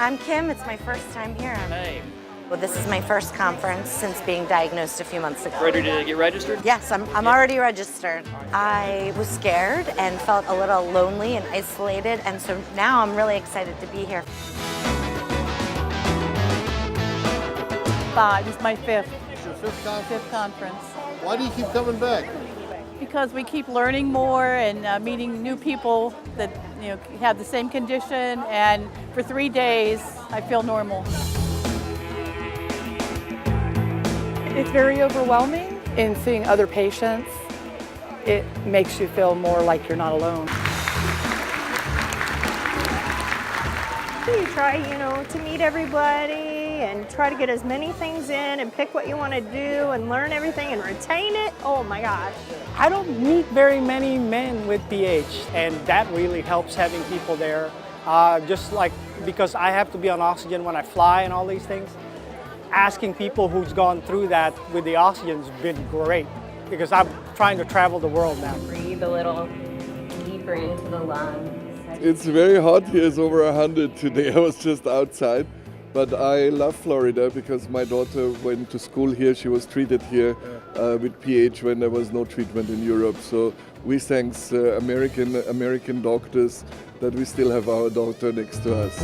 I'm Kim. It's my first time here. Hey. Well, this is my first conference since being diagnosed a few months ago. Ready to get registered? Yes, I'm already registered. I was scared and felt a little lonely and isolated, and so now I'm really excited to be here. 5. It's my fifth. It's your fifth conference? Fifth conference. Why do you keep coming back? Because we keep learning more and meeting new people that have the same condition, and for 3 days I feel normal. It's very overwhelming in seeing other patients. It makes you feel more like you're not alone. You try, to meet everybody and try to get as many things in and pick what you want to do and learn everything and retain it. Oh my gosh. I don't meet very many men with PH, and that really helps having people there. Just like, because I have to be on oxygen when I fly and all these things, asking people who's gone through that with the oxygen has been great, because I'm trying to travel the world now. Breathe a little deeper into the lungs. It's very hot here. It's over 100 today. I was just outside. But I love Florida because my daughter went to school here. She was treated here with PH when there was no treatment in Europe. So we thank American doctors that we still have our daughter next to us.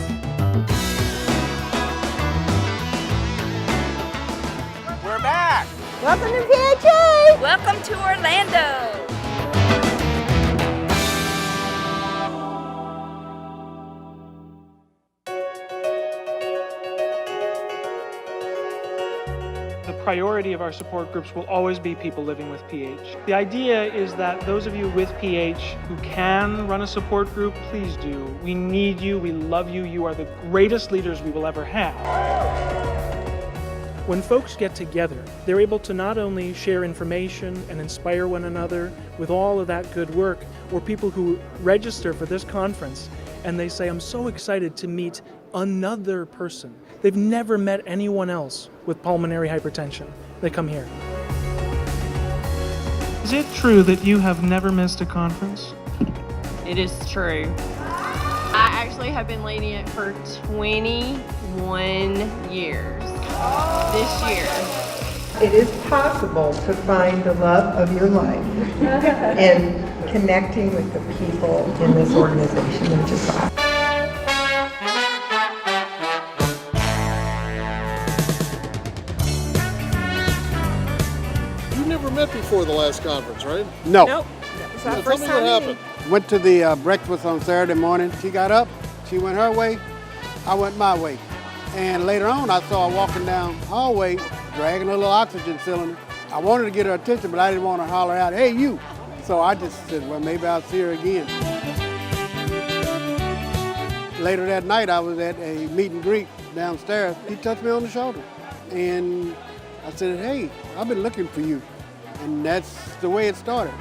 We're back! Welcome to PHA! Welcome to Orlando! The priority of our support groups will always be people living with PH. The idea is that those of you with PH who can run a support group, please do. We need you, we love you, you are the greatest leaders we will ever have. When folks get together, they're able to not only share information and inspire one another with all of that good work, or people who register for this conference and they say, I'm so excited to meet another person. They've never met anyone else with pulmonary hypertension. They come here. Is it true that you have never missed a conference? It is true. I actually have been leading it for 21 years this year. It is possible to find the love of your life and connecting with the people in this organization, which is awesome. Never met before the last conference, right? No. Nope. That was our Tell first me time what happened. Went to the breakfast on Saturday morning. She got up, she went her way, I went my way. And later on, I saw her walking down the hallway, dragging a little oxygen cylinder. I wanted to get her attention, but I didn't want to holler out, hey, you. So I just said, well, maybe I'll see her again. Later that night, I was at a meet and greet downstairs. He touched me on the shoulder. And I said, hey, I've been looking for you. And that's the way it started.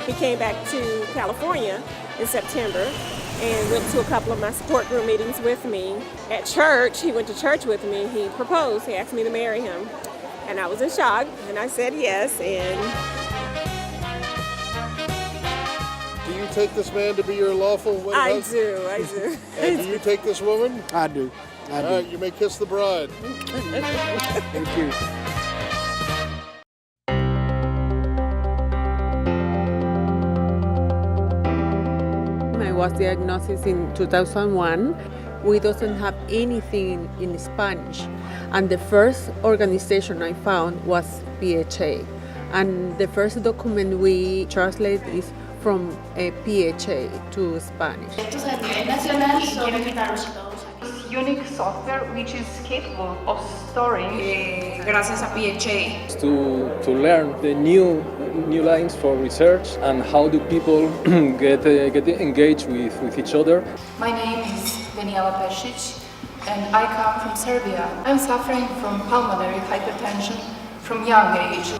He came back to California in September and went to a couple of my support group meetings with me. At church, he went to church with me. He proposed. He asked me to marry him. And I was in shock, and I said yes. And Do you take this man to be your lawful wedding husband? I do. And do you take this woman? I do. All right, you may kiss the bride. Thank you. I was diagnosed in 2001. We doesn't have anything in Spanish. And the first organization I found was PHA. And the first document we translate is from PHA to Spanish. Unique software which is capable of storing gracias a PHA. To learn the new lines for research and how do people get engaged with each other. My name is Daniela Pesic and I come from Serbia. I'm suffering from pulmonary hypertension from young age.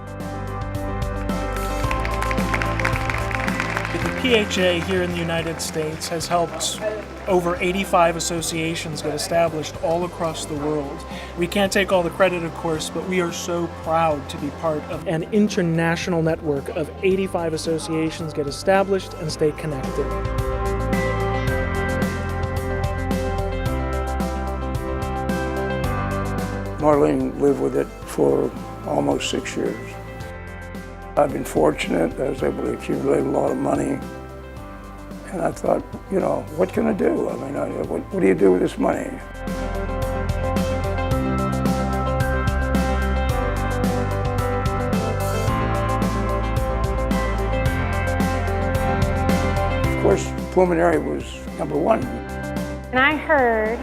The PHA here in the United States has helped over 85 associations get established all across the world. We can't take all the credit, of course, but we are so proud to be part of an international network of 85 associations get established and stay connected. Marlene lived with it for almost 6 years. I've been fortunate. I was able to accumulate a lot of money. And I thought, you know, what can I do? I mean, what do you do with this money? Of course, pulmonary was number one. And I heard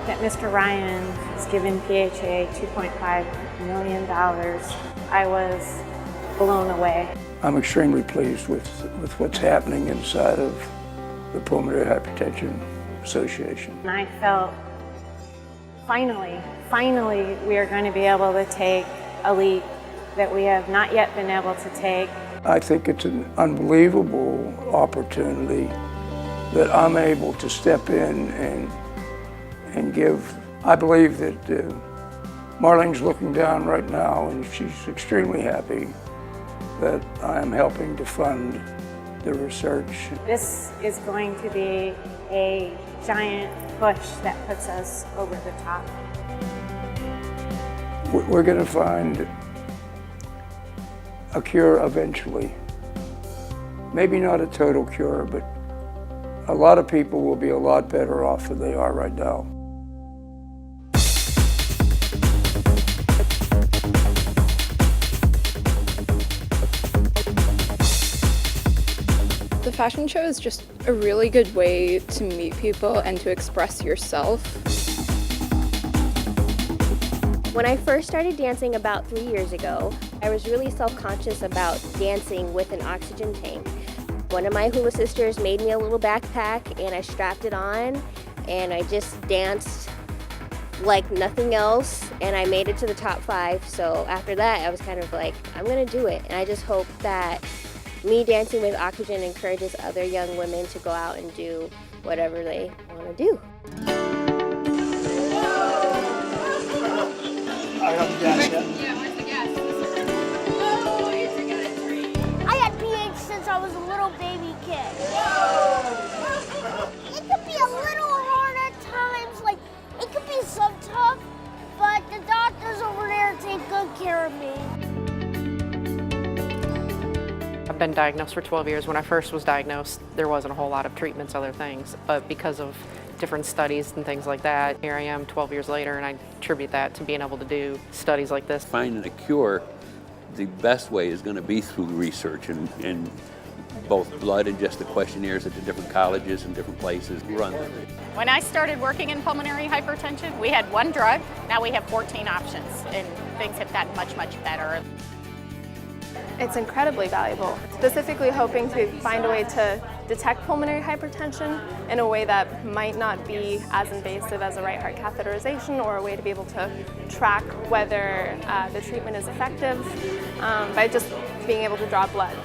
that Mr. Ryan was given PHA $2.5 million. I was blown away. I'm extremely pleased with what's happening inside of the Pulmonary Hypertension Association. And I felt, finally, we are going to be able to take a leap that we have not yet been able to take. I think it's an unbelievable opportunity that I'm able to step in and give. I believe that Marlene's looking down right now and she's extremely happy that I am helping to fund the research. This is going to be a giant push that puts us over the top. We're going to find a cure eventually. Maybe not a total cure, but a lot of people will be a lot better off than they are right now. The fashion show is just a really good way to meet people and to express yourself. When I first started dancing about 3 years ago, I was really self-conscious about dancing with an oxygen tank. One of my hula sisters made me a little backpack and I strapped it on and I just danced like nothing else and I made it to the top 5. So after that, I was kind of like, I'm gonna do it. And I just hope that me dancing with oxygen encourages other young women to go out and do whatever they want to do. I had PH since I was a little baby kid. It could be a little hard at times, like it could be so tough, but the doctors over there take good care of me. I've been diagnosed for 12 years. When I first was diagnosed, there wasn't a whole lot of treatments, other things, but because of different studies and things like that, here I am 12 years later, and I attribute that to being able to do studies like this. Finding a cure, the best way is going to be through research and both blood and just the questionnaires at the different colleges and different places run them. When I started working in pulmonary hypertension, we had one drug. Now we have 14 options, and things have gotten much, much better. It's incredibly valuable, specifically hoping to find a way to detect pulmonary hypertension in a way that might not be as invasive as a right heart catheterization, or a way to be able to track whether the treatment is effective by just being able to draw blood.